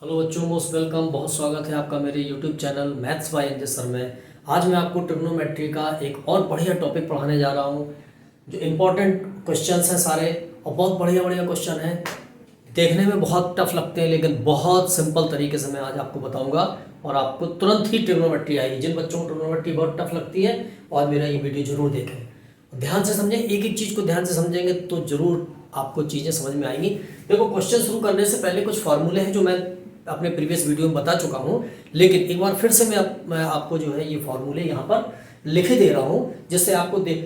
Hello बच्चों, most welcome. बहुत स्वागत है आपका मेरे YouTube channel maths by NJ sir में। आज मैं आपको ट्रिग्नोमेट्री का एक और बढ़िया टॉपिक पढ़ाने जा रहा हूँ। जो इम्पोर्टेंट क्वेश्चंस हैं सारे, और बहुत बढ़िया बढ़िया क्वेश्चन हैं। देखने में बहुत टफ लगते हैं लेकिन बहुत सिंपल तरीके से मैं आज आपको बताऊंगा और आपको तुरंत ही ट्रिग्नोमेट्री आएगी। जिन बच्चों को ट्रिग्नोमेट्री बहुत टफ लगती है और मेरा ये वीडियो जरूर देखें, ध्यान से समझें। एक एक चीज़ को ध्यान से समझेंगे तो जरूर आपको चीज़ें समझ में आएंगी। देखो, क्वेश्चन शुरू करने से पहले कुछ फार्मूले हैं जो मैं अपने प्रीवियस वीडियो में बता चुका हूँ, लेकिन एक बार फिर से मैं आपको जो है ये फार्मूले यहाँ पर लिखे दे रहा हूँ, जिससे आपको देख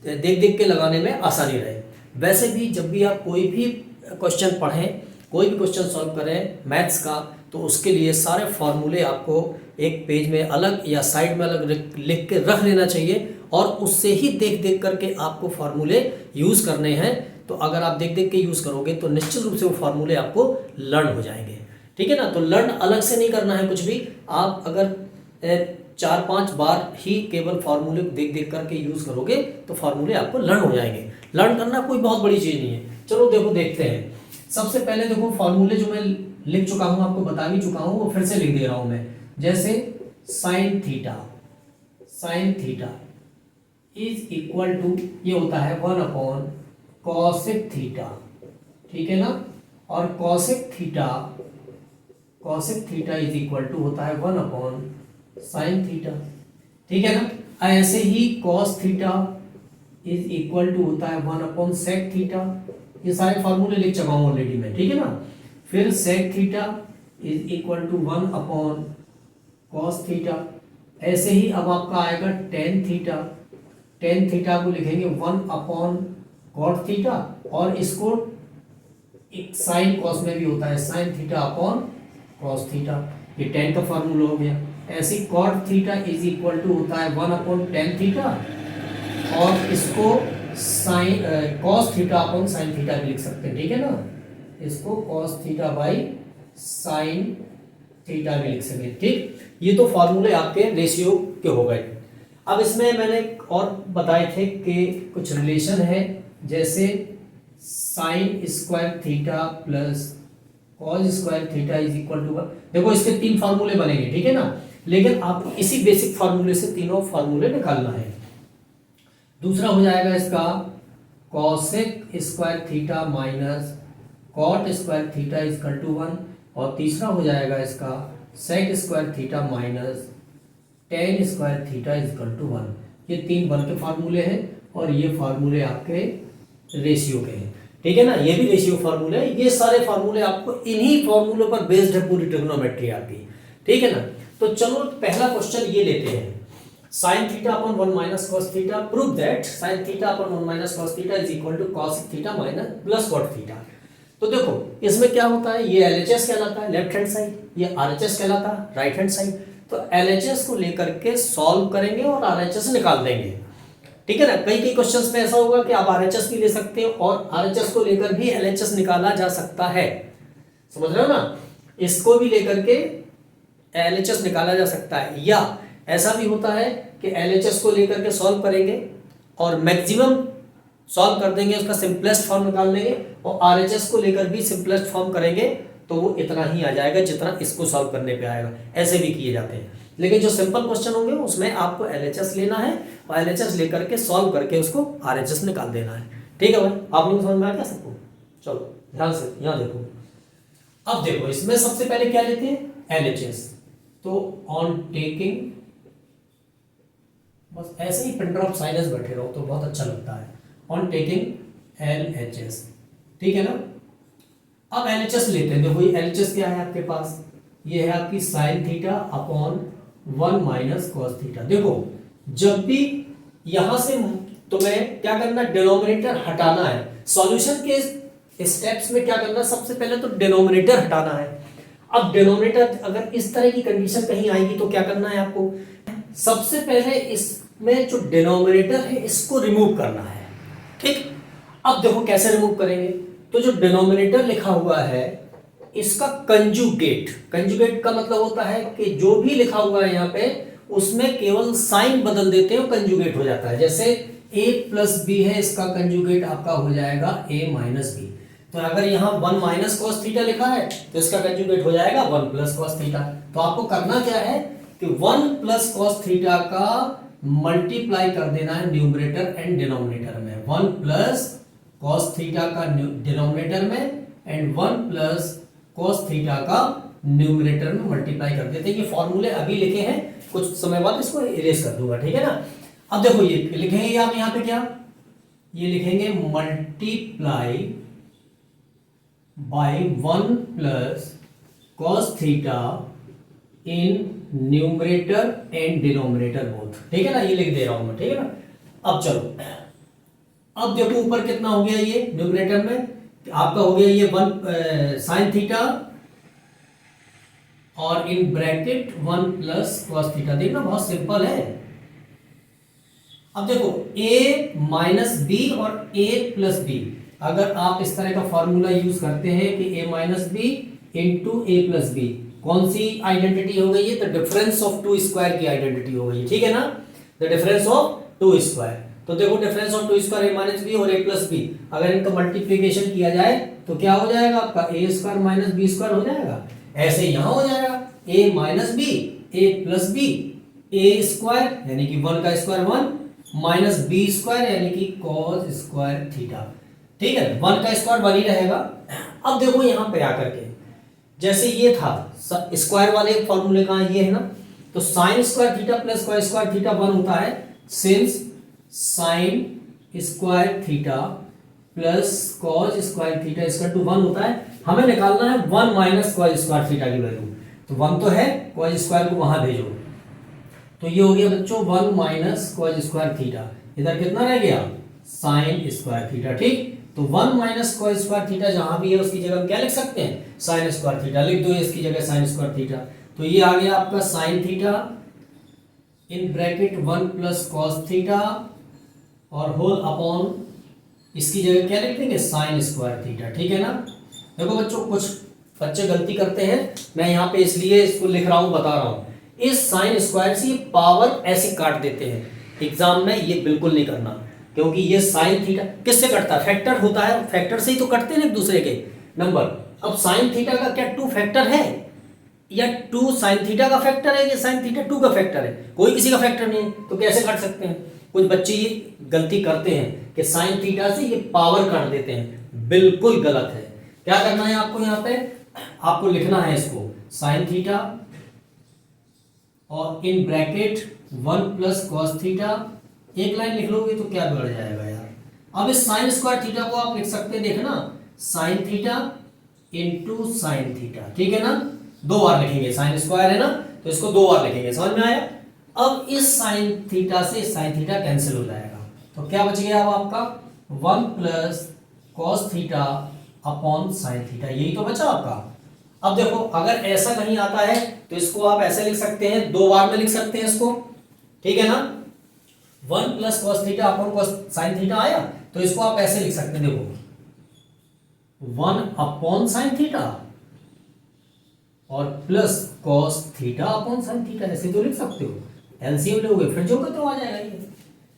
देख के लगाने में आसानी रहे। वैसे भी जब भी आप कोई भी क्वेश्चन पढ़ें, कोई भी क्वेश्चन सॉल्व करें मैथ्स का, तो उसके लिए सारे फार्मूले आपको एक पेज में अलग या साइड में अलग लिख के रख लेना चाहिए, और उससे ही देख देख करके आपको फार्मूले यूज़ करने हैं। तो अगर आप देख देख के यूज़ करोगे तो निश्चित रूप से वो फार्मूले आपको लर्न हो जाएंगे। ठीक है ना। तो लर्न अलग से नहीं करना है कुछ भी। आप अगर 4-5 बार ही केवल फार्मूले देख देख करके यूज़ करोगे तो फार्मूले आपको लर्न हो जाएंगे। लर्न करना कोई बहुत बड़ी चीज़ नहीं है। चलो देखो, देखते हैं। सबसे पहले देखो, फार्मूले जो मैं लिख चुका हूँ, आपको बता भी चुका हूँ, वो फिर से लिख दे रहा हूँ मैं। जैसे sine theta is equal to, ये होता है 1/cosec थीटा। ठीक है ना। और cosec theta is equal to होता है 1/sin थीटा। ठीक है ना। ऐसे ही cos theta is equal to होता है 1/sec थीटा। ये सारे फॉर्मूले लिख चुका हूं ऑलरेडी मैं। ठीक है ना। फिर sec theta is equal to 1/cos theta. ऐसे ही अब आपका आएगा tan थीटा को लिखेंगे 1/cot थीटा, और इसको एक साइन कॉस में भी होता है sin theta upon cos theta. ये tan का फार्मूला हो गया। ऐसे ही cot theta is equal to होता है 1/tan थीटा, और इसको sine cos theta upon sin theta भी लिख सकते हैं। ठीक है ना। इसको cos theta by sin theta भी लिख सकते हैं। ठीक, ये तो फार्मूले आपके रेशियो के हो गए। अब इसमें मैंने और बताए थे कि कुछ रिलेशन है, जैसे sine square theta plus cos square theta is equal to 1। देखो, इसके 3 फार्मूले बनेंगे। ठीक है ना। लेकिन आपको इसी बेसिक फार्मूले से तीनों फार्मूले निकालना है। दूसरा हो जाएगा इसका cosec square theta minus cot square theta is equal to 1, और तीसरा हो जाएगा इसका sec square theta minus tan square theta is equal to 1। ये 3 बन के फार्मूले हैं, और ये फार्मूले आपके रेशियो के हैं। ठीक है ना। ये भी रेशियो फार्मूले है। ये सारे फार्मूले आपको इन्हीं फार्मूलों पर बेस्ड है पूरी ट्रिग्नोमेट्री आपकी। ठीक है ना। तो चलो पहला क्वेश्चन ये लेते हैं। sin theta upon 1 minus cos theta, prove that sin theta upon 1 minus cos theta is equal to cos theta minus plus cot theta. तो देखो, इसमें क्या होता है, ये LHS कहलाता है लेफ्ट हैंड साइड, ये RHS कहलाता है राइट हैंड साइड। तो LHS को लेकर के सॉल्व करेंगे और RHS निकाल देंगे। ठीक है ना। कई कई क्वेश्चंस में ऐसा होगा कि आप RHS भी ले सकते हो, और RHS को लेकर भी LHS निकाला जा सकता है। समझ रहे हो ना। इसको भी लेकर के LHS निकाला जा सकता है, या ऐसा भी होता है कि LHS को लेकर के सॉल्व करेंगे और मैक्सिमम सॉल्व कर देंगे, उसका सिंपलेस्ट फॉर्म निकाल देंगे, और RHS को लेकर भी सिंपलेस्ट फॉर्म करेंगे तो वो इतना ही आ जाएगा जितना इसको सॉल्व करने पे आएगा। ऐसे भी किए जाते हैं। लेकिन जो सिंपल क्वेश्चन होंगे उसमें आपको LHS लेना है, और LHS लेकर के सॉल्व करके उसको RHS निकाल देना है। ठीक है भाई, आप लोग समझ में आ गया सबको। चलो ध्यान से यहाँ देखो। अब देखो, इसमें सबसे पहले क्या लेते हैं, LHS। तो ऑन टेकिंग, बस ऐसे ही पिन ड्रॉप साइनस बैठे रहो तो बहुत अच्छा लगता है। On taking LHS। ठीक है ना। अब LHS लेते हैं। देखो, ये LHS क्या है आपके पास, ये है आपकी sign theta upon 1 minus cos theta. देखो, जब भी यहां से तुम्हें क्या करना, डिनोमिनेटर हटाना है। सॉल्यूशन के स्टेप्स में क्या करना, सबसे पहले तो डिनोमिनेटर हटाना है। अब डिनोमिनेटर अगर इस तरह की कंडीशन कहीं आएगी तो क्या करना है आपको, सबसे पहले इसमें जो डिनोमिनेटर है इसको रिमूव करना है। ठीक। अब देखो कैसे रिमूव करेंगे। तो जो डिनोमिनेटर लिखा हुआ है इसका कंजुगेट का मतलब होता है कि जो भी लिखा हुआ है यहाँ पे उसमें केवल साइन बदल देते हैं, कंजुगेट हो जाता है। जैसे a प्लस बी है, इसका कंजुगेट आपका हो जाएगा a माइनस बी। तो अगर यहाँ 1 माइनस कॉस थीटा लिखा है तो इसका कंजुगेट हो जाएगा 1 प्लस कॉस थीटा। तो आपको करना क्या है कि 1 प्लस कॉस थीटा का मल्टीप्लाई कर देना है न्यूमरेटर एंड डिनोमिनेटर में। 1 प्लस कॉस थीटा का डिनोमिनेटर में एंड 1 प्लस कॉस थीटा का न्यूमरेटर में मल्टीप्लाई कर देते हैं। ये फॉर्मूले अभी लिखे हैं, कुछ समय बाद इसको इरेज कर दूंगा, ठीक है ना। अब देखो ये लिखेंगे आप यहाँ पे क्या, ये लिखेंगे multiply by 1 plus cos theta in numerator and denominator both, ठीक है ना, ये लिख दे रहा हूं मैं, ठीक है ना। अब चलो, अब देखो ऊपर कितना हो गया, ये न्यूमरेटर में आपका हो गया ये 1 साइन थीटा और in bracket 1 plus cos theta. देखना बहुत सिंपल है। अब देखो a माइनस बी और a प्लस बी, अगर आप इस तरह का फॉर्मूला यूज करते हैं कि a minus B into A plus B, कौन सी आइडेंटिटी हो गई है, the difference of two square की आइडेंटिटी हो गई, ठीक है ना, the difference of two square. तो देखो difference of two square A minus B और ए प्लस बी, अगर इनका मल्टीप्लीकेशन किया जाए तो क्या हो जाएगा आपका a square minus B square हो जाएगा। ऐसे यहां हो जाएगा a minus b a plus B, a square यानी कि 1 का स्क्वायर 1 माइनस बी स्क्वायर यानी कि कॉस स्क्वायर थीटा, ठीक है, 1 का स्क्वायर 1 ही रहेगा। अब देखो यहां पे आकर के जैसे ये था स्क्वायर वाले फॉर्मूले का ये है ना, तो sine square theta plus cos square theta 1 होता है, since sine square theta plus cos square theta equal to 1 होता है, हमें निकालना है 1 माइनस कॉस स्क्वायर थीटा की वैल्यू। तो 1 तो है, कॉस स्क्वायर को वहां भेजो, तो ये हो गया बच्चों 1 माइनस कॉस स्क्वायर थीटा, इधर कितना रह गया साइन स्क्वायर थीटा, ठीक। तो 1 माइनस कॉस स्क्वायर थीटा जहां भी है उसकी जगह हम क्या लिख सकते हैं, साइन स्क्वायर थीटा लिख दो, इसकी जगह साइन स्क्वायर थीटा। तो ये आ गया आपका sine theta in bracket 1 plus cos theta और होल अपॉन इसकी जगह क्या लिख देंगे साइन स्क्वायर थीटा, ठीक है ना। देखो बच्चों कुछ बच्चे गलती करते हैं, मैं यहाँ पे इसलिए इसको लिख रहा हूँ, बता रहा हूँ, इस साइन स्क्वायर से पावर ऐसे काट देते हैं एग्जाम में, ये बिल्कुल नहीं करना, क्योंकि ये साइन थीटा किससे कटता है, फैक्टर होता है, फैक्टर से ही तो कटते हैं एक दूसरे के नंबर। अब साइन थीटा का क्या 2 फैक्टर है या 2 साइन थीटा का फैक्टर है या साइन थीटा 2 का फैक्टर है, कोई किसी का फैक्टर नहीं है, तो कैसे काट सकते हैं। कुछ बच्चे ये गलती करते हैं कि साइन थीटा से ये पावर काट देते हैं, बिल्कुल गलत है। क्या करना है आपको, यहाँ पे आपको लिखना है इसको साइन थीटा और in bracket 1 plus cos theta, एक लाइन लिख लोगे तो क्या बढ़ जाएगा यार। अब इस साइन स्क्वायर थीटा को आप लिख सकते हैं, देखना sign theta into sine theta, ठीक है ना, 2 बार लिखेंगे, साइन स्क्वायर है ना तो इसको 2 बार लिखेंगे, समझ में आया। अब इस साइन थीटा से साइन थीटा कैंसिल हो जाएगा, तो क्या बच गया अब आपका 1 plus cos theta upon sine theta, यही तो बचा आपका। अब देखो अगर ऐसा कहीं आता है तो इसको आप ऐसे लिख सकते हैं, 2 बार में लिख सकते हैं इसको, ठीक है ना, 1 plus cos theta upon cos sine theta आया, तो इसको आप ऐसे लिख सकते हैं, देखो 1 अपॉन साइन थीटा और plus cos theta upon sine theta, ऐसे तो लिख सकते हो, एलसीएम लोगे फिर जो तो आ जाएगा ये,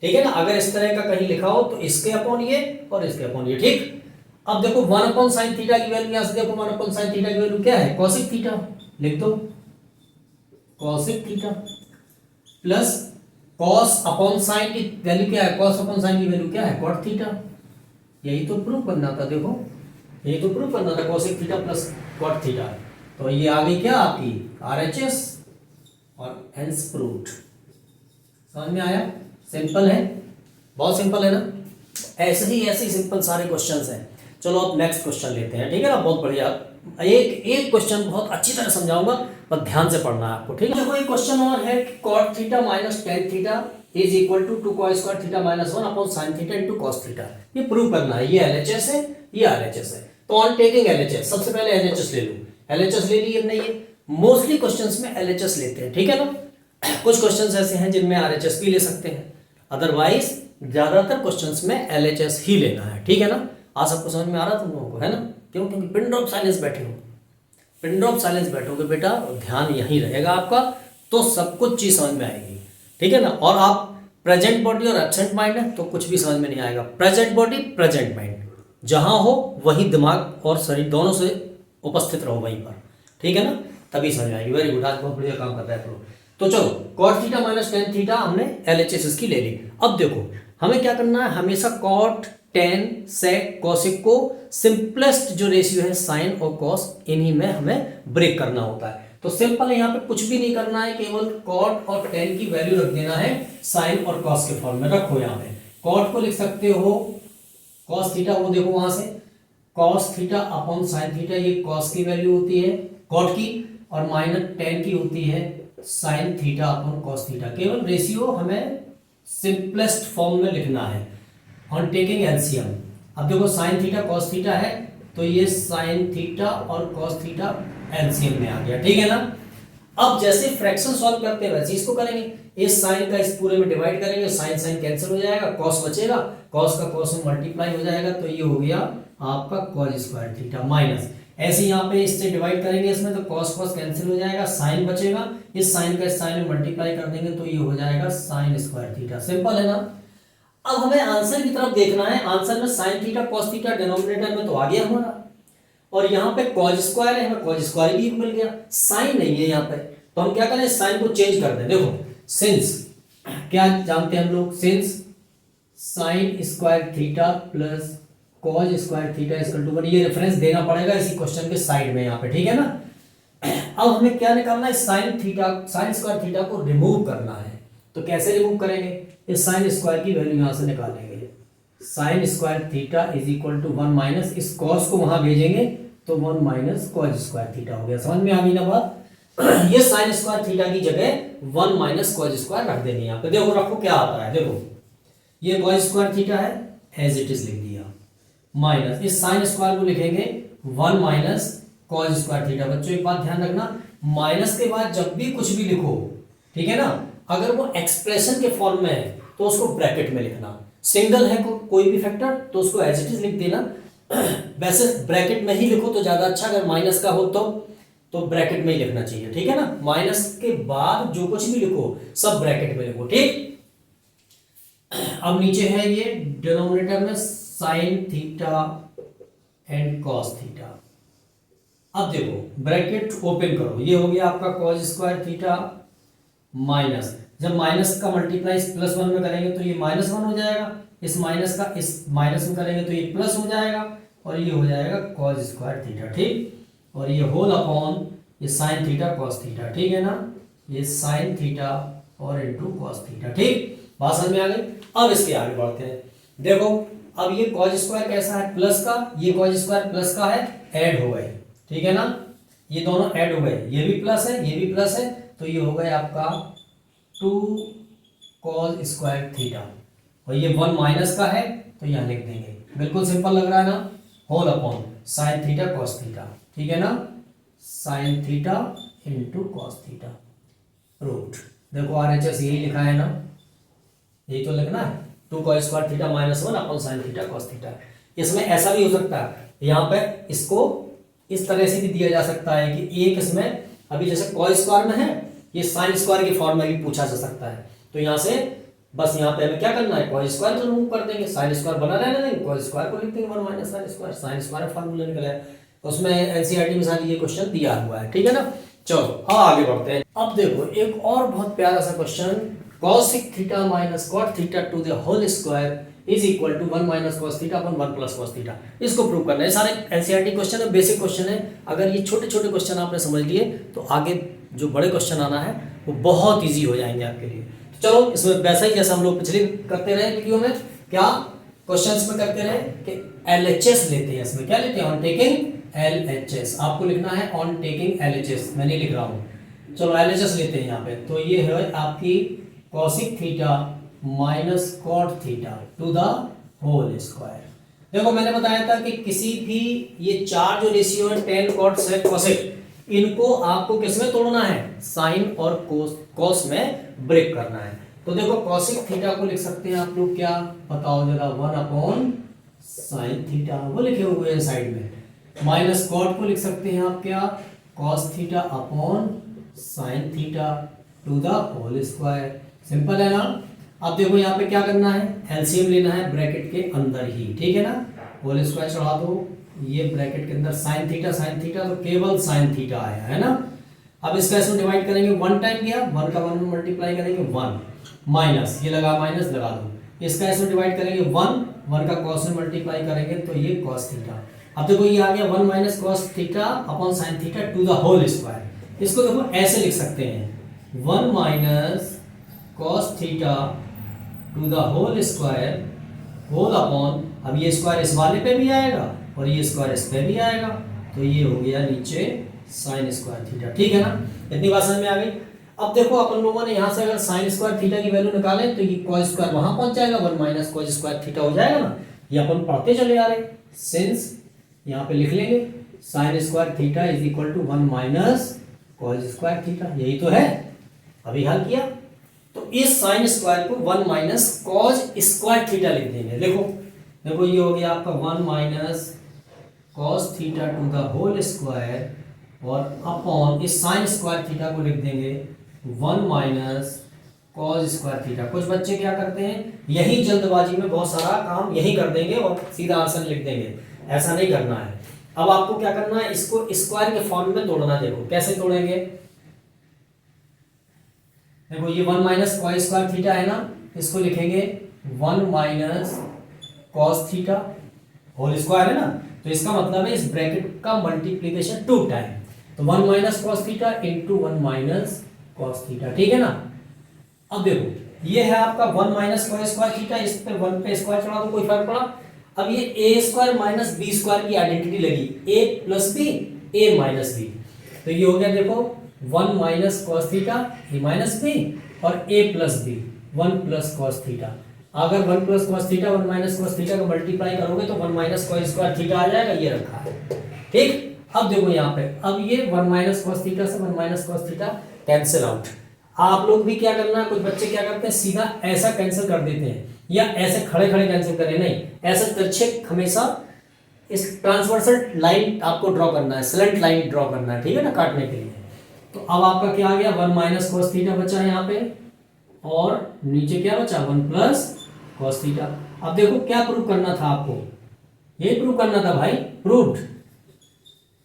ठीक है ना। अगर इस तरह का कहीं लिखा हो तो इसके अपॉन ये और इसके अपॉन ये, ठीक। अब देखो 1 अपॉन साइन थीटा की वैल्यू, यहां से देखो 1 अपॉन साइन थीटा की वैल्यू क्या है, कॉसिक थीटा, लिख दो cosec theta plus cos upon sine की वैल्यू क्या है, कॉस अपॉन साइन की वैल्यू क्या है, कॉट थीटा। यही तो प्रूफ करना था, देखो यही तो प्रूफ करना था, cosec theta plus cot theta. तो ये आ गई क्या आपकी आरएचएस और हेंस प्रूव्ड। समझ में आया, सिंपल है, बहुत सिंपल है ना, ऐसे ही सिंपल सारे क्वेश्चंस हैं। चलो अब नेक्स्ट क्वेश्चन लेते हैं, ठीक है ना, बहुत बढ़िया। एक क्वेश्चन बहुत अच्छी तरह समझाऊंगा, पर ध्यान से पढ़ना है आपको, ठीक है। देखो एक क्वेश्चन और है, cot theta minus tan theta is equal to 2 cos square theta minus 1 upon sin theta into cos theta. ये प्रूव करना है, ये एलएचएस है, ये आरएचएस है। तो ऑन टेकिंग एलएचएस, सबसे पहले एलएचएस ले लो, एलएचएस ले लिए नहीं है, मोस्टली क्वेश्चंस में एलएचएस लेते हैं, ठीक है ना। कुछ क्वेश्चंस ऐसे हैं जिनमें आरएचएस भी ले सकते हैं, अदरवाइज ज्यादातर क्वेश्चंस में एलएचएस ही लेना है, ठीक है ना। आज सबको समझ में आ रहा तुम लोगों को, है ना, क्यों, क्योंकि पिन ड्रॉप साइलेंस बैठे हो, पिन ड्रॉप साइलेंस बैठोगे बेटा, ध्यान यहीं रहेगा आपका, तो सब कुछ चीज समझ में आएगी, ठीक है ना। और आप प्रेजेंट बॉडी और एब्सेंट माइंड है तो कुछ भी समझ में नहीं आएगा, प्रेजेंट बॉडी प्रेजेंट माइंड, जहां हो वहीं दिमाग और शरीर दोनों से उपस्थित रहो वहीं पर, ठीक है ना, तभी समझ में आएगी। वेरी गुड, आज बहुत बढ़िया काम कर रहा है प्रो। तो चलो cot theta minus tan theta हमने LHS इसकी ले ली। अब देखो हमें क्या करना है, हमेशा कॉट टेन सेक कॉसिक को सिंपलेस्ट जो रेशियो है साइन और कॉस इन्हीं में हमें ब्रेक करना होता है। तो सिंपल है, यहाँ पे कुछ भी नहीं करना है, केवल कॉट और टेन की वैल्यू रख देना है साइन और कॉस के फॉर्म में। रखो यहाँ पे कॉट को लिख सकते हो कॉस थीटा, वो देखो वहां से cos theta upon sine theta, ये कॉस की वैल्यू होती है कॉट की, और माइनस टेन की होती है sine theta upon cos theta. केवल रेशियो हमें सिंपलेस्ट फॉर्म में लिखना है ऑन टेकिंग एलसीएम। अब देखो साइन थीटा कॉस थीटा है, तो ये साइन थीटा और कॉस थीटा एलसीएम में आ गया, ठीक है ना। अब जैसे फ्रैक्शन सॉल्व करते हैं वैसे इसको करेंगे, इस साइन का इस पूरे में डिवाइड करेंगे, साइन साइन कैंसिल हो जाएगा, कॉस बचेगा, कॉस का कॉस में मल्टीप्लाई हो जाएगा, तो ये हो गया आपका कॉस स्क्वायर थीटा माइनस, ऐसे यहाँ पे इससे डिवाइड करेंगे इसमें, तो कॉस कॉस कैंसिल हो जाएगा, साइन बचेगा, इस साइन का इस साइन में मल्टीप्लाई कर देंगे तो ये हो जाएगा साइन स्क्वायर थीटा। सिंपल है ना। अब हमें आंसर की तरफ देखना है, आंसर में sign theta cos theta denominator में तो आ गया हमारा, और यहाँ पे कॉस स्क्वायर है, हमें कॉस स्क्वायर भी मिल गया, साइन नहीं है यहाँ पे, तो हम क्या करें साइन को चेंज कर दें। देखो सिंस क्या जानते हैं हम लोग, since sine square theta plus cos square theta equal to 1, ये रेफरेंस देना पड़ेगा इसी क्वेश्चन के साइड में यहाँ पे, ठीक है ना। अब हमें क्या निकालना है, sine theta sine square theta को रिमूव करना है, तो कैसे रिमूव करेंगे, इस साइन स्क्वायर की वैल्यू यहाँ से निकालेंगे, sine square theta is equal to 1 minus इस कॉस को वहां भेजेंगे तो 1 माइनस कॉस स्क्वायर थीटा हो गया। समझ में आ गई ना बात। ये साइन स्क्वायर थीटा की जगह 1 माइनस कॉस स्क्वायर रख देंगे यहाँ पे। देखो रखो क्या आता है, देखो ये कॉस स्क्वायर थीटा है एज इट इज लिख दिया, माइनस इस साइन स्क्वायर को लिखेंगे 1 माइनस कॉस स्क्वायर थीटा। बच्चों एक बात ध्यान रखना, माइनस के बाद जब भी कुछ भी लिखो, ठीक है ना, अगर वो एक्सप्रेशन के फॉर्म में है तो उसको ब्रैकेट में लिखना, सिंगल है कोई भी फैक्टर तो उसको एज इट इज लिख देना, वैसे ब्रैकेट में ही लिखो तो ज्यादा अच्छा, अगर माइनस का हो तो ब्रैकेट में ही लिखना चाहिए, ठीक है ना। माइनस के बाद जो कुछ भी लिखो सब ब्रैकेट में लिखो, ठीक। अब नीचे है ये डिनोमिनेटर में sine theta and cos theta. अब देखो ब्रैकेट ओपन करो, ये हो गया आपका कॉस स्क्वायर थीटा माइनस, जब माइनस का मल्टीप्लाई प्लस 1 में करेंगे तो ये -1 हो जाएगा, इस माइनस का इस माइनस में करेंगे तो ये प्लस हो जाएगा, और ये हो जाएगा कॉस स्क्वायर थीटा, ठीक। और ये होल अपॉन ये साइन थीटा कॉस थीटा, ठीक है ना, ये साइन थीटा और इनटू कॉस थीटा, ठीक। बात समझ में आ गई। अब इसके आगे बढ़ते हैं। देखो अब ये कॉस स्क्वायर कैसा है, प्लस का, ये कॉस स्क्वायर प्लस का है, ऐड हो गए, ठीक है ना, ये दोनों ऐड हो गए, ये भी प्लस है ये भी प्लस है, तो ये हो गया आपका 2 कॉस स्क्वायर थीटा, और ये 1 माइनस का है तो यहाँ लिख देंगे, बिल्कुल सिंपल लग रहा है ना, whole upon sine theta cos theta, ठीक है ना, sine theta into cos theta root. देखो RHS यही लिखा है ना, यही तो लिखना है, 2 cos square theta minus 1 upon sine theta cos theta. इसमें ऐसा भी हो सकता है, यहाँ पे इसको इस तरह से भी दिया जा सकता है कि एक इसमें अभी जैसे कॉस स्क्वायर में है, ये साइन स्क्वायर के फॉर्म में भी पूछा जा सकता है, तो यहाँ से बस यहाँ पे हमें क्या करना है, कॉस स्क्वायर को रिमूव कर देंगे, साइन स्क्वायर बना रहने देंगे, कॉस स्क्वायर को लिख देंगे 1 माइनस साइन स्क्वायर फार्मूला निकला है, उसमें एनसीईआरटी में साथ ये क्वेश्चन दिया हुआ है, ठीक है ना। चलो अब आगे बढ़ते हैं। अब देखो एक और बहुत प्यारा सा question, cosec theta minus cot theta to the whole square is equal to 1 minus cos theta upon 1 plus cos theta. इसको प्रूव करना है, सारे एनसीईआरटी क्वेश्चन है, बेसिक क्वेश्चन है। अगर ये छोटे छोटे क्वेश्चन आपने समझ लिए तो आगे जो बड़े क्वेश्चन आना है वो बहुत ईजी हो जाएंगे आपके लिए। तो चलो इसमें वैसा ही जैसा हम लोग पिछले करते रहे वीडियो में, क्या क्वेश्चन में करते रहे कि LHS लेते हैं, इसमें क्या लेते हैं, ऑन टेकिंग LHS। आपको लिखना है ऑन टेकिंग LHS, मैं नहीं लिख रहा हूँ। चलो LHS लेते हैं यहाँ पे, तो ये है आपकी cosec theta minus cot theta to the whole square. देखो मैंने बताया था कि किसी भी ये चार जो रेशियो है tan cot sec cosec, इनको आपको किस में तोड़ना है, साइन और cos में ब्रेक करना है। तो देखो cosec थीटा को लिख सकते हैं आप लोग, क्या बताओ जरा, 1 अपॉन साइन थीटा, वो लिखे हुए हैं साइड में। माइनस cot को लिख सकते हैं आप क्या, cos theta upon sine theta to the whole square. Simple है ना। अब देखो यहाँ पे क्या करना है, एलसीएम लेना है ब्रैकेट के अंदर ही, ठीक है ना। होल स्क्वायर चढ़ा दो, ये ब्रैकेट के अंदर साइन थीटा तो केवल साइन थीटा आया है ना। अब इसका इसमें डिवाइड करेंगे, वन टाइम गया, वन का वन में मल्टीप्लाई करेंगे, वन माइनस ये लगा माइनस लगा दो, इसका इसमें डिवाइड करेंगे, वन वन का कॉस में मल्टीप्लाई करेंगे तो ये कॉस थीटा। अब देखो ये आ गया one minus cos theta upon sine theta to the whole square. इसको देखो ऐसे लिख सकते हैं, one minus cos theta to the whole square whole upon, अब ये स्क्वायर इस वाले पे भी आएगा और ये स्क्वायर इस पे भी आएगा, तो ये हो गया नीचे साइन स्क्वायर थीटा। ठीक है ना, इतनी बात समझ में आ गई। अब देखो अपन लोगों ने यहाँ से अगर साइन स्क्वायर थीटा की वैल्यू निकाले तो ये कॉस स्क्वायर वहां पहुंच जाएगा, one minus cos square theta हो जाएगा ना, ये अपन पढ़ते चले आ रहे। सिंस यहाँ पे लिख लेंगे sine square theta is equal to one minus cos square theta, यही तो है, अभी हल किया। तो इस साइन स्क्वायर को one minus cos square theta लिख देंगे। देखो देखो ये हो गया आपका one minus cos theta to the whole square और अपॉन इस साइन स्क्वायर थीटा को लिख देंगे one minus cos square theta. कुछ बच्चे क्या करते हैं, यही जल्दबाजी में बहुत सारा काम यही कर देंगे और सीधा आंसर लिख देंगे, ऐसा नहीं करना है। अब आपको क्या करना है, इसको स्क्वायर के फॉर्म में तोड़ना। देखो कैसे तोड़ेंगे, देखो ये one minus cos square theta है ना, इसको लिखेंगे one minus cos theta whole square है ना, तो इसका मतलब है इस ब्रैकेट का मल्टीप्लीकेशन टू टाइम, तो one minus cos theta into one minus cos theta. ठीक है ना। अब देखो ये है आपका one minus cos square theta, इस पे वन पे स्क्वायर चढ़ा दो, कोई फर्क पड़ा। अब ये A square minus B square की आइडेंटिटी लगी, A plus B A minus B, तो ये हो गया देखो one minus cos theta A minus B और A plus B one plus cos theta. अगर one plus cos theta one minus cos theta को मल्टीप्लाई करोगे तो one minus cos square theta आ जाएगा, ये रखा है। ठीक, अब देखो यहाँ पे, अब ये वन माइनस कॉस थीटा से one minus cos theta cancel out. आप लोग भी क्या करना है, कुछ बच्चे क्या करते हैं सीधा ऐसा कैंसिल कर देते हैं या ऐसे खड़े खड़े कैंसिल करें, नहीं ऐसे तिरछे हमेशा इस ट्रांसवर्सल लाइन आपको ड्रॉ करना है, स्लैंट लाइन ड्रॉ करना है, ठीक है ना, काटने के लिए। तो अब आपका क्या आ गया, वन माइनस कॉस थीटा बचा है यहाँ पे और नीचे क्या बचा, वन प्लस कॉस थीटा। अब देखो क्या प्रूव करना था आपको, ये प्रूव करना था भाई, प्रूव्ड,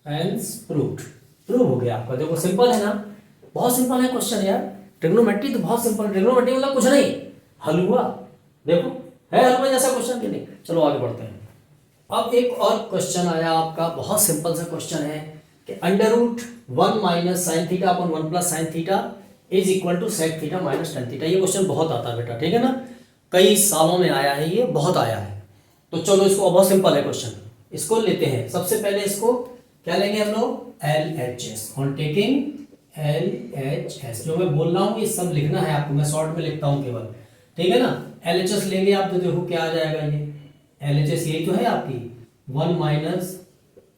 हेंस प्रूव्ड, प्रूव हो गया आपका। देखो सिंपल है ना, बहुत सिंपल है क्वेश्चन यार, ट्रिग्नोमेट्री तो बहुत सिंपल है, ट्रिग्नोमेट्री मतलब कुछ नहीं, हल हुआ। देखो है हलवा जैसा क्वेश्चन कि नहीं। चलो आगे बढ़ते हैं। अब एक और क्वेश्चन आया आपका, बहुत सिंपल सा क्वेश्चन है कि under root one minus sine theta upon one plus sine theta is equal to sec theta minus tan theta. ये क्वेश्चन बहुत आता है बेटा, ठीक है ना, कई सालों में आया है, ये बहुत आया है। तो चलो इसको, बहुत सिंपल है क्वेश्चन, इसको लेते हैं। सबसे पहले इसको क्या लेंगे हम लोग, LHS, ऑन टेकिंग LHS। जो मैं बोल रहा हूँ ये सब लिखना है आपको, मैं शॉर्ट में लिखता हूँ केवल, ठीक है ना। LHS लेंगे आप तो देखो क्या आ जाएगा, ये LHS यही तो है आपकी, one minus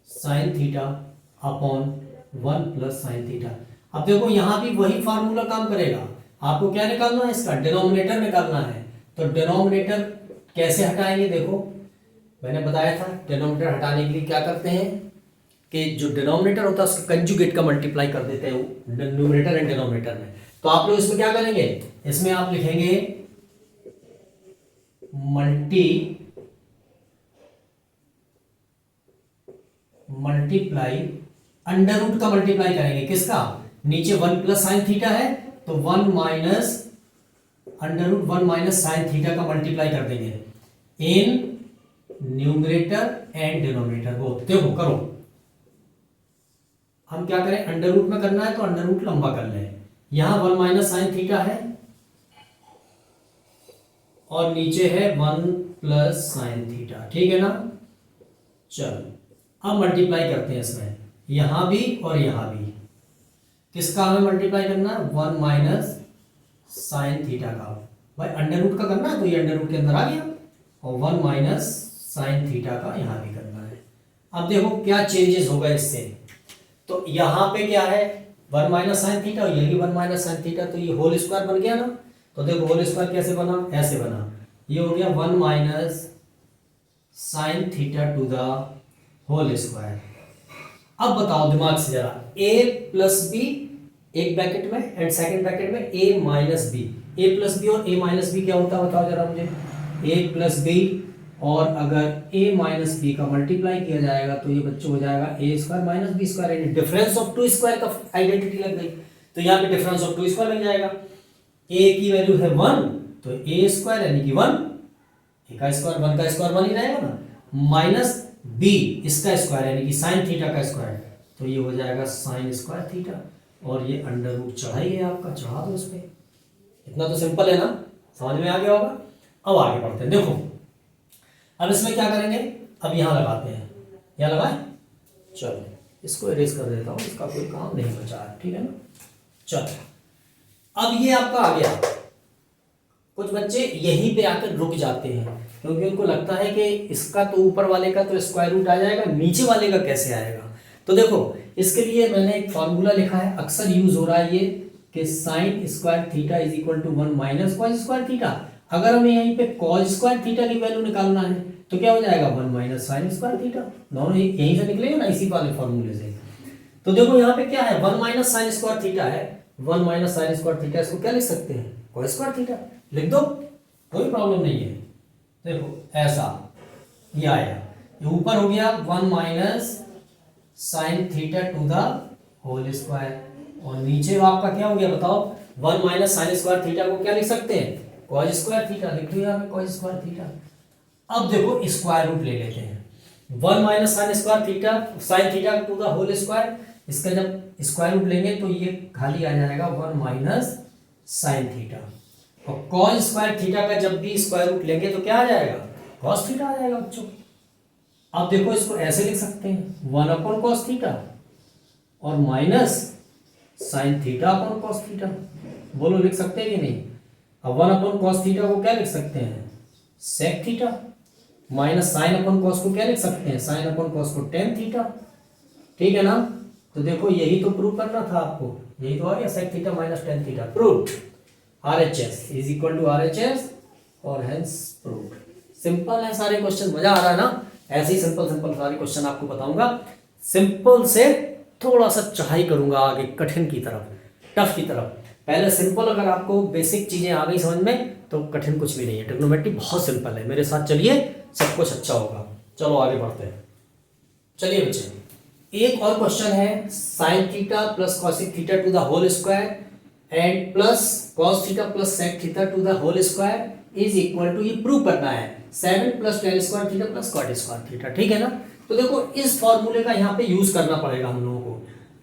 sine theta upon one plus sine theta. अब देखो यहाँ भी वही फार्मूला काम करेगा, आपको क्या निकालना है, इसका डिनोमिनेटर निकालना है। तो डिनोमिनेटर कैसे हटाएंगे, देखो मैंने बताया था डिनोमिनेटर हटाने के लिए क्या करते हैं कि जो डिनोमिनेटर होता है उसके कंजुगेट का मल्टीप्लाई कर देते हैं न्यूमरेटर एंड डिनोमिनेटर में। तो आप लोग इसमें क्या करेंगे, इसमें आप लिखेंगे मल्टीप्लाई अंडर रूट का मल्टीप्लाई करेंगे, किसका, नीचे वन प्लस साइन थीटा है तो one minus under root one minus sine theta का मल्टीप्लाई कर देंगे in numerator and denominator both. देखो करो, हम क्या करें, अंडर रूट में करना है तो अंडर रूट लंबा कर लें, यहां वन माइनस साइन थीटा है और नीचे है वन प्लस साइन थीटा, ठीक है ना। चल अब मल्टीप्लाई करते हैं इसमें, यहां भी और यहां भी, किसका हमें मल्टीप्लाई करना है, वन माइनस साइन थीटा का। भाई अंडर रूट का करना है तो ये अंडर रूट के अंदर आ गया, और वन माइनस साइन थीटा का यहां भी करना है। अब देखो क्या चेंजेस होगा इससे, तो यहां पे क्या है, वन माइनस साइन थीटा और ये भी वन माइनस साइन थीटा, तो ये होल स्क्वायर बन गया ना। तो देखो होल स्क्वायर कैसे बना, ऐसे बना, ये हो गया one minus sine theta to the whole square. अब बताओ दिमाग से जरा, a प्लस बी एक ब्रैकेट में एंड सेकंड ब्रैकेट में a minus b, a plus b और a माइनस बी क्या होता है बताओ जरा मुझे, a प्लस बी और अगर a माइनस बी का मल्टीप्लाई किया जाएगा तो ये बच्चों हो जाएगा a square minus B square, यानी डिफरेंस ऑफ टू स्क्वायर का आइडेंटिटी लग गई। तो यहाँ पे डिफरेंस ऑफ टू स्क्वायर लग जाएगा। a की वैल्यू है 1 तो a स्क्वायर यानी कि 1, a का स्क्वायर 1 का स्क्वायर 1 ही रहेगा ना, माइनस b इसका स्क्वायर यानी कि साइन थीटा का स्क्वायर, तो ये हो जाएगा साइन स्क्वायर थीटा, और ये अंडर रूट चढ़ाई है आपका, चढ़ा दो उस पर। इतना तो सिंपल है ना, समझ में आ गया होगा। अब आगे बढ़ते हैं। देखो अब इसमें क्या करेंगे, अब यहां लगाते हैं, यहां लगाए, चलो इसको इरेज कर देता हूं, इसका कोई काम नहीं बचा है, ठीक है ना। चलो अब ये आपका आ गया। कुछ बच्चे यहीं पे आकर रुक जाते हैं क्योंकि उनको लगता है कि इसका तो ऊपर वाले का तो स्क्वायर रूट आ जाएगा, नीचे वाले का कैसे आएगा। तो देखो इसके लिए मैंने एक फॉर्मूला लिखा है, अक्सर यूज हो रहा है ये, कि sine square theta is equal to 1 minus cos square theta. अगर हमें यहीं पे कॉस स्क्वायर थीटा की वैल्यू निकालना है तो क्या हो जाएगा 1 माइनस साइन स्क्वायर थीटा, दोनों यहीं से निकलेगा ना, इसी वाले फॉर्मूले से। तो देखो यहाँ पे क्या है, 1 माइनस साइन स्क्वायर थीटा है, 1 माइनस साइन स्क्वायर थीटा, इसको क्या लिख सकते हैं, कॉस स्क्वायर थीटा लिख दो, कोई प्रॉब्लम नहीं है। देखो ऐसा ये आया, ये ऊपर हो गया 1 minus sine theta to the whole square, और नीचे आपका क्या हो गया बताओ, 1 माइनस साइन स्क्वायर थीटा को क्या लिख सकते हैं, कॉस स्क्वायर थीटा, लिख दो यहाँ पे कॉस स्क्वायर थीटा। अब देखो स्क्वायर रूट ले लेते हैं, 1 minus sine square theta sine theta to the whole square, इसका जब स्क्वायर रूट लेंगे तो ये खाली आ जाएगा 1 माइनस साइन थीटा, और कॉस स्क्वायर थीटा का जब भी स्क्वायर रूट लेंगे तो क्या आ जाएगा, कॉस थीटा आ जाएगा बच्चों। अब देखो इसको ऐसे लिख सकते हैं 1 अपॉन कॉस थीटा और minus sine theta upon cos theta, बोलो लिख सकते हैं कि नहीं। अब 1 अपॉन कॉस थीटा को क्या लिख सकते हैं, sec theta, minus sine upon cos को क्या लिख सकते हैं, साइन अपॉन कॉस को टेन थीटा, ठीक है ना। तो देखो यही तो प्रूव करना था आपको, यही तो आ गया, sec theta minus tan theta, proved. RHS is equal to RHS और हेंस प्रूव्ड। सिंपल है सारे क्वेश्चन, मजा आ रहा है ना, ऐसे ही सिंपल सिंपल सारे क्वेश्चन आपको बताऊंगा। सिंपल से थोड़ा सा चढ़ाई करूंगा आगे कठिन की तरफ, टफ की तरफ। पहले सिंपल, अगर आपको बेसिक चीजें आ गई समझ में तो कठिन कुछ भी नहीं है, ट्रिग्नोमेट्री बहुत सिंपल है, मेरे साथ चलिए सब कुछ अच्छा होगा। चलो आगे बढ़ते हैं। चलिए बच्चे एक और क्वेश्चन है, sine theta plus cosec theta to the whole square and plus cos theta plus sec theta to the whole square is equal to, ये प्रूव करना है 7 plus tan square theta plus cot square theta, ठीक है ना। तो देखो इस फॉर्मूले का यहाँ पे यूज करना पड़ेगा हम लोगों को,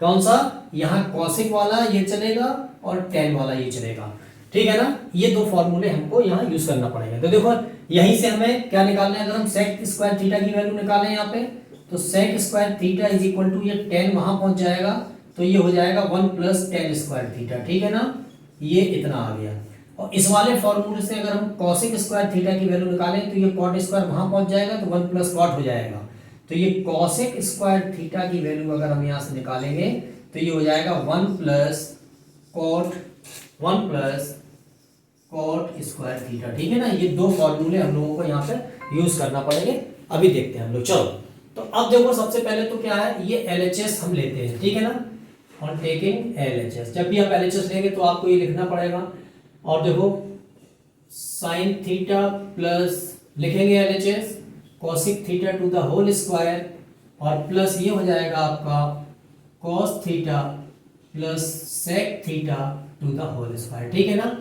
कौन सा, यहाँ कॉसिक वाला ये चलेगा और टेन वाला ये चलेगा, ठीक है ना। ये दो फॉर्मूले हमको यहाँ यूज करना पड़ेगा। तो देखो यहीं से हमें क्या निकालना है, अगर हम सेक स्क्वायर थीटा की वैल्यू निकालें यहाँ पे, तो sec square theta is equal to, ये टेन वहां पहुंच जाएगा तो ये हो जाएगा 1 प्लस टेन स्क्वायर थीटा, ठीक है ना, ये इतना आ गया। और इस वाले फॉर्मूले से अगर हम कॉसिक स्क्वायर थीटा की वैल्यू निकालें तो ये कॉट स्क्वायर वहां पहुंच जाएगा तो 1 प्लस कॉट हो जाएगा। तो ये कॉसिक स्क्वायर थीटा की वैल्यू अगर हम यहाँ से निकालेंगे तो ये हो जाएगा 1 प्लस कॉट स्क्वायर थीटा, ठीक है ना। ये दो फॉर्मूले हम लोगों को यहाँ पे यूज करना पड़ेंगे, अभी देखते हैं हम लोग। चलो तो अब देखो सबसे पहले तो क्या है, ये LHS हम लेते हैं, ठीक है ना, और टेकिंग LHS, जब भी आप LHS लेंगे तो आपको ये लिखना पड़ेगा। और देखो साइन थीटा प्लस लिखेंगे LHS cosec theta to the whole square, और प्लस ये हो जाएगा आपका cos theta plus sec theta to the whole square, ठीक है ना।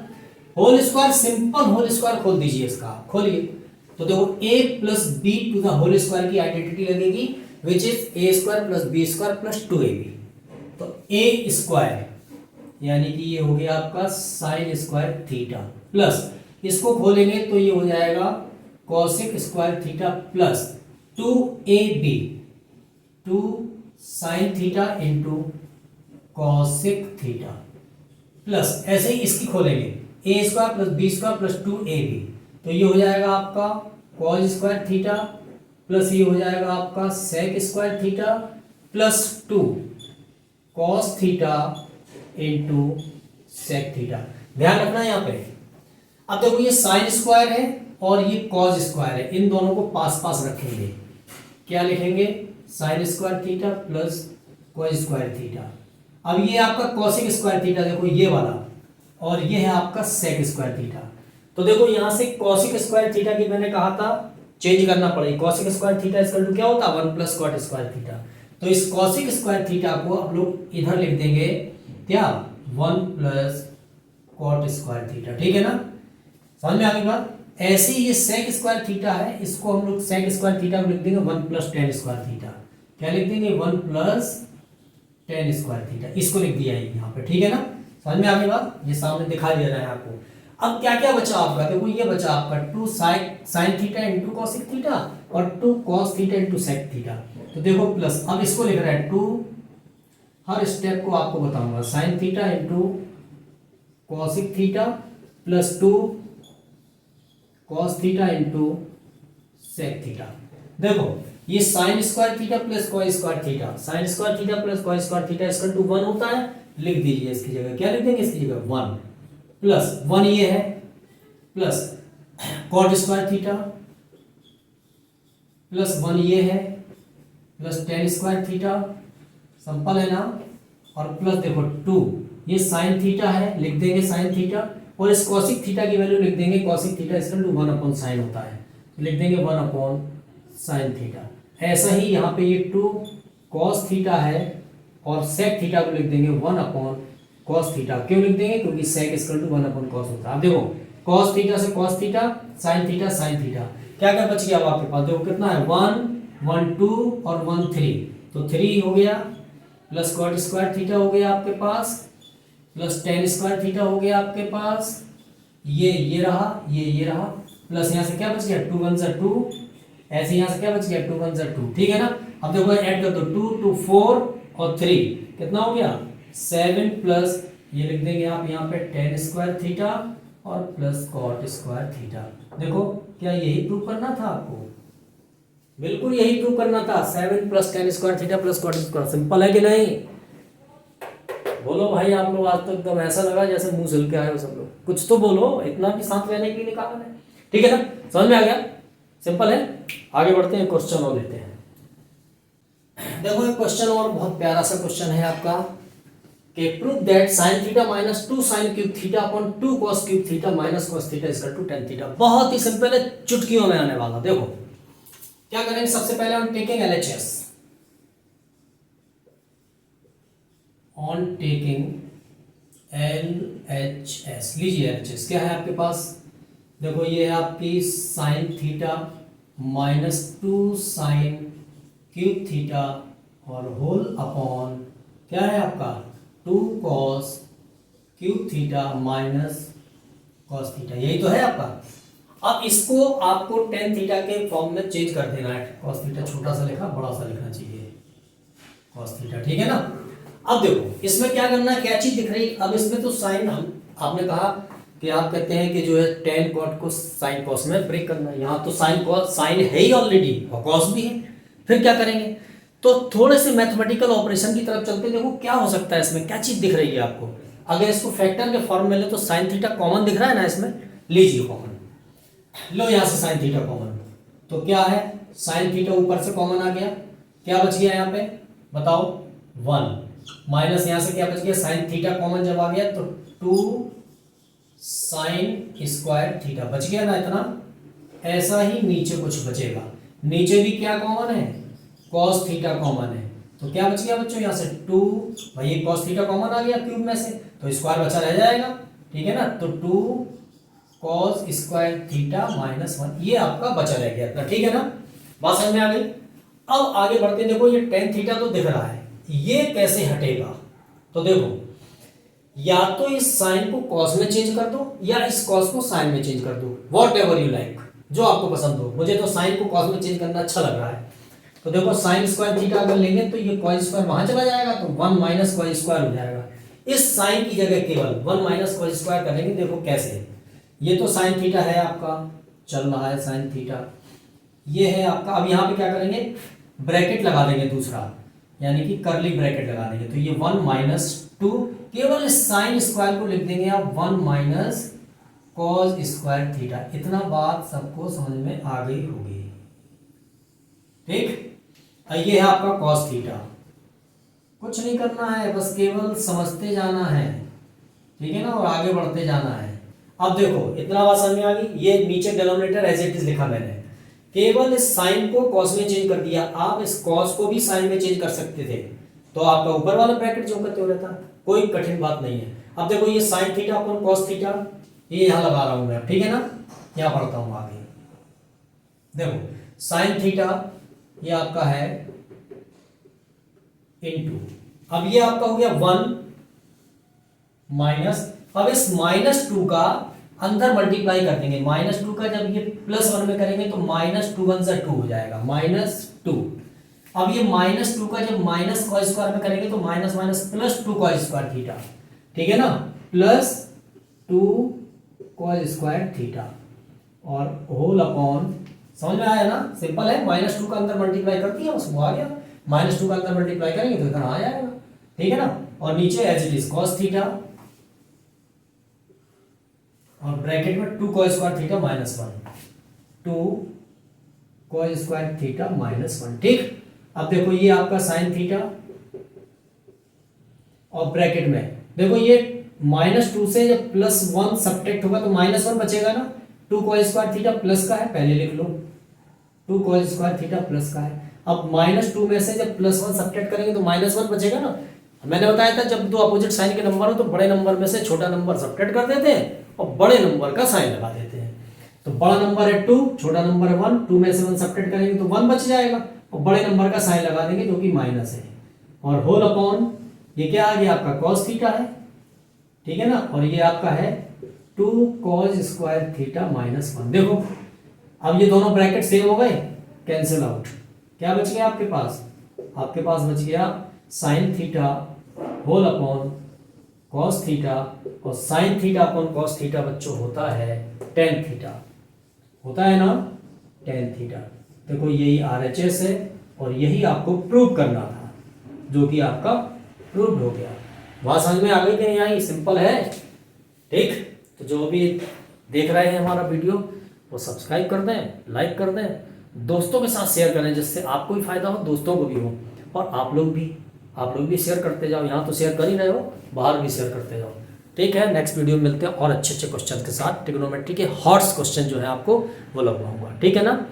Whole square, simple whole square खोल दीजिए, इसका खोलिए तो देखो a plus b to the whole square की आइडेंटिटी लगेगी, which is a square plus b square plus 2ab। तो a स्क्वायर यानी कि ये हो गया आपका साइन स्क्वायर थीटा, प्लस इसको खोलेंगे तो ये हो जाएगा cosec square theta plus 2ab, 2 sine theta into cosec theta, plus ऐसे ही इसकी खोलेंगे a square plus b square plus 2ab, तो ये हो जाएगा आपका कॉस स्क्वायर थीटा प्लस ये हो जाएगा आपका sec square theta plus 2 cos theta into sec theta. ध्यान रखना है यहाँ पे। अब देखो ये साइन स्क्वायर है और ये कॉस स्क्वायर है, इन दोनों को पास पास रखेंगे, क्या लिखेंगे, sign square theta plus cos square theta. अब ये आपका कॉसिक स्क्वायर थीटा देखो ये वाला, और ये है आपका सेक स्क्वायर थीटा। तो देखो यहां से कॉसिक स्क्वायर थीटा की मैंने कहा था चेंज करना पड़ेगा। Cosec square theta equal to क्या होता है 1 प्लस कॉट स्क्वायर थीटा। तो इस कॉसिक स्क्वायर थीटा को आप लोग इधर लिख देंगे क्या 1 प्लस कॉट स्क्वायर थीटा, ठीक है ना, समझ में आ गई बात। ऐसे ही ये सेक स्क्वायर थीटा है, इसको हम लोग सेक स्क्वायर थीटा को लिख देंगे 1 प्लस टेन स्क्वायर थीटा। क्या लिख देंगे 1 प्लस टेन स्क्वायर थीटा, इसको लिख दिया है यहाँ पे, ठीक है ना, समझ में आ गई बात। ये सामने दिखाई दे रहा है आपको। अब क्या क्या बचा आपका, देखो ये बचा आपका 2 sine theta into cosec theta और 2 cos theta into sec theta. तो देखो प्लस, अब इसको लिख रहा है 2, हर स्टेप को आपको बताऊंगा, sine theta into cosec theta plus 2 cos theta into sec theta. देखो ये sine square theta plus cos square theta, sine square theta plus cos square theta इसका 1 होता है, लिख दीजिए इसकी जगह, क्या लिख देंगे इसकी जगह 1 प्लस 1 ये है plus cot square theta plus 1 ये है plus tan square theta, simple है ना, और प्लस देखो 2 ये साइन थीटा है, लिख देंगे साइन थीटा, और इस कॉसिक थीटा की वैल्यू लिख देंगे, कॉसिक थीटा इसका 1 अपॉन साइन होता है, तो लिख देंगे 1 अपॉन साइन थीटा। ऐसा ही यहाँ पे ये 2 कॉस थीटा है और सेक थीटा को लिख देंगे 1 अपॉन कॉस थीटा। क्यों लिख देंगे, क्योंकि सेक इक्वल टू 1 अपॉन कॉस होता है। अब देखो कॉस थीटा से cos theta, sine theta sine theta, क्या क्या बच गया अब आपके पास, देखो कितना है 1 1 2 और 1 3, तो 3 हो गया प्लस कॉट स्क्वायर थीटा हो गया आपके पास प्लस टेन स्क्वायर थीटा हो गया आपके पास, ये रहा ये रहा, प्लस यहाँ से क्या बच गया 2 1 2, ऐसे यहाँ से क्या बच गया 2 1 2, ठीक है ना। अब देखो ऐड कर दो 2 2 4 और 3 कितना हो गया 7 प्लस ये लिख देंगे आप यहाँ पे टेन स्क्वायर थीटा और प्लस कॉट स्क्वायर थीटा। देखो क्या यही प्रूव करना था आपको, बिल्कुल यही प्रूव करना था, 7 plus tan square theta plus cot square. Simple है कि नहीं, बोलो भाई आप लोग, आज तो एकदम ऐसा लगा जैसे मुंह सिल के आए हो सब लोग, कुछ तो बोलो, इतना भी साथ रहने के लिए निकाला है, ठीक है ना, समझ में आ गया, सिंपल है। आगे बढ़ते हैं, क्वेश्चन और लेते हैं। देखो एक क्वेश्चन और बहुत प्यारा सा क्वेश्चन है आपका कि prove that sin theta minus 2 sin cube theta upon 2 cos cube theta minus cos theta equal to tan theta. बहुत ही सिंपल है, चुटकियों में आने वाला। देखो क्या करेंगे, सबसे पहले हम taking LHS, on taking LHS, लीजिए LHS क्या है आपके पास, देखो ये है आपकी sine theta minus 2 sine cube theta और होल अपॉन क्या है आपका 2 cos cube theta minus cos theta, यही तो है आपका। अब इसको आपको टेन थीटा के फॉर्म में चेंज कर देना है, कॉस थीटा छोटा सा लिखा, बड़ा सा लिखना चाहिए कॉस थीटा, ठीक है ना। अब देखो इसमें क्या करना है, क्या चीज दिख रही, अब इसमें तो साइन, हम आपने कहा कि आप कहते हैं कि जो है टेन कॉट को साइन कॉस में ब्रेक करना है, यहाँ तो साइन कॉस साइन है ही ऑलरेडी और कॉस भी है, फिर क्या करेंगे, तो थोड़े से मैथमेटिकल ऑपरेशन की तरफ चलते, देखो क्या हो सकता है इसमें, क्या चीज दिख रही है आपको। अगर इसको फैक्टर के फॉर्म में ले तो साइन थीटा कॉमन दिख रहा है ना इसमें, लीजिए कॉमन लो, यहाँ से साइन थीटा कॉमन, तो क्या है साइन थीटा ऊपर से कॉमन आ गया, क्या बच गया यहाँ पे बताओ 1 माइनस यहाँ से क्या बच गया साइन थीटा कॉमन जब आ गया तो 2 साइन स्क्वायर थीटा बच गया ना इतना। ऐसा ही नीचे कुछ बचेगा, नीचे भी क्या कॉमन है कॉस थीटा कॉमन है, तो क्या बच गया बच्चों यहाँ से 2, भाई ये कॉस थीटा कॉमन आ गया क्यूब में से, तो स्क्वायर बचा रह जाएगा, ठीक है ना, तो 2 कॉस स्क्वायर थीटा माइनस 1, ये आपका बचा रह गया इतना, ठीक है ना, बात समझ में आ गई। अब आगे बढ़ते हैं, देखो ये टेन थीटा तो दिख रहा है, ये कैसे हटेगा, तो देखो या तो इस साइन को कॉस में चेंज कर दो या इस कॉस को साइन में चेंज कर दो, वॉट एवर यू लाइक, जो आपको पसंद हो। मुझे तो साइन को कॉस में चेंज करना अच्छा लग रहा है, तो देखो साइन स्क्वायर थीटा अगर लेंगे तो ये कॉस स्क्वायर वहां चला जाएगा, तो 1 माइनस कॉस स्क्वायर हो जाएगा। इस साइन की जगह केवल 1 माइनस कॉस स्क्वायर करेंगे, देखो कैसे, ये तो साइन थीटा है आपका, चल रहा है साइन थीटा, ये है आपका। अब यहाँ पे क्या करेंगे, ब्रैकेट लगा देंगे दूसरा, यानी कि करली ब्रैकेट लगा देंगे, तो ये 1 माइनस 2, केवल इस साइन स्क्वायर को लिख देंगे आप 1 माइनस कॉस स्क्वायर थीटा। इतना बात सबको समझ में आ गई होगी, ठीक। ये है आपका कॉस थीटा, कुछ नहीं करना है, बस केवल समझते जाना है, ठीक है ना, और आगे बढ़ते जाना है। अब देखो इतना बात समझ में आ गई, ये नीचे डिनोमिनेटर एज इट इज लिखा मैंने, केवल इस साइन को कॉस में चेंज कर दिया, आप इस कॉस को भी साइन में चेंज कर सकते थे, तो आपका ऊपर वाला ब्रैकेट जो करते हो रहता, कोई कठिन बात नहीं है। अब देखो ये sign theta upon cos theta, ये यहां लगा रहा हूं मैं, ठीक है ना, यहां पढ़ता हूं आगे। देखो साइन थीटा ये आपका है इनटू, अब ये आपका हो गया 1 माइनस, अब इस -2 का अंदर मल्टीप्लाई कर देंगे, -2 का जब ये +1 में करेंगे तो -2 1 से 2 हो जाएगा, -2। अब ये -2 का जब माइनस कॉस स्क्वायर में करेंगे तो minus minus +2 cos square theta, ठीक है ना, +2 कॉस स्क्वायर थीटा और होल अपॉन, समझ में आया ना, सिंपल है, -2 का अंदर मल्टीप्लाई कर दिया उसको आ गया, -2 का अंदर मल्टीप्लाई करेंगे तो इधर आ जाएगा, ठीक है ना, और नीचे as it is cos theta और ब्रैकेट में 2 cos square theta -1, 2 cos square theta -1, ठीक। अब देखो ये आपका साइन थीटा और ब्रैकेट में देखो ये -2 से जब +1 सब्ट्रैक्ट होगा तो -1 बचेगा ना, 2 कॉस स्क्वायर थीटा प्लस का है, पहले लिख लो, 2 कॉस स्क्वायर थीटा प्लस का है। अब -2 में से जब +1 सब्ट्रैक्ट करेंगे तो -1 बचेगा ना। मैंने बताया था जब दो अपोजिट साइन के नंबर हो तो बड़े नंबर में से छोटा नंबर सब्ट्रैक्ट कर देते हैं और बड़े नंबर का साइन लगा देते हैं। तो बड़ा नंबर है 2, छोटा नंबर है 1, 2 में से 1 सब्ट्रैक्ट करेंगे तो 1 बच जाएगा और बड़े नंबर का साइन लगा देंगे जो कि माइनस है, और होल अपॉन ये क्या आ गया आपका कॉस थीटा है, ठीक है ना, और ये आपका है 2 कॉस स्क्वायर थीटा -1। देखो अब ये दोनों ब्रैकेट सेम हो गए, कैंसिल आउट, क्या बच गया आपके पास, आपके पास बच गया sine theta whole upon cos theta, और sine theta upon cos theta बच्चों होता है टेन थीटा, होता है ना टेन थीटा। देखो यही RHS है और यही आपको प्रूव करना था, जो कि आपका प्रूव हो गया। बात समझ में आ गई कि नहीं आई, सिंपल है, ठीक। तो जो भी देख रहे हैं हमारा वीडियो वो सब्सक्राइब कर दें, लाइक कर दें, दोस्तों के साथ शेयर करें जिससे आपको भी फायदा हो, दोस्तों को भी हो, और आप लोग भी शेयर करते जाओ, यहाँ तो शेयर कर ही रहे हो, बाहर भी शेयर करते जाओ, ठीक है। नेक्स्ट वीडियो में मिलते हैं और अच्छे क्वेश्चन के साथ, ट्रिग्नोमेट्री के हॉट्स क्वेश्चन जो है आपको वो लगवाऊंगा, ठीक है ना।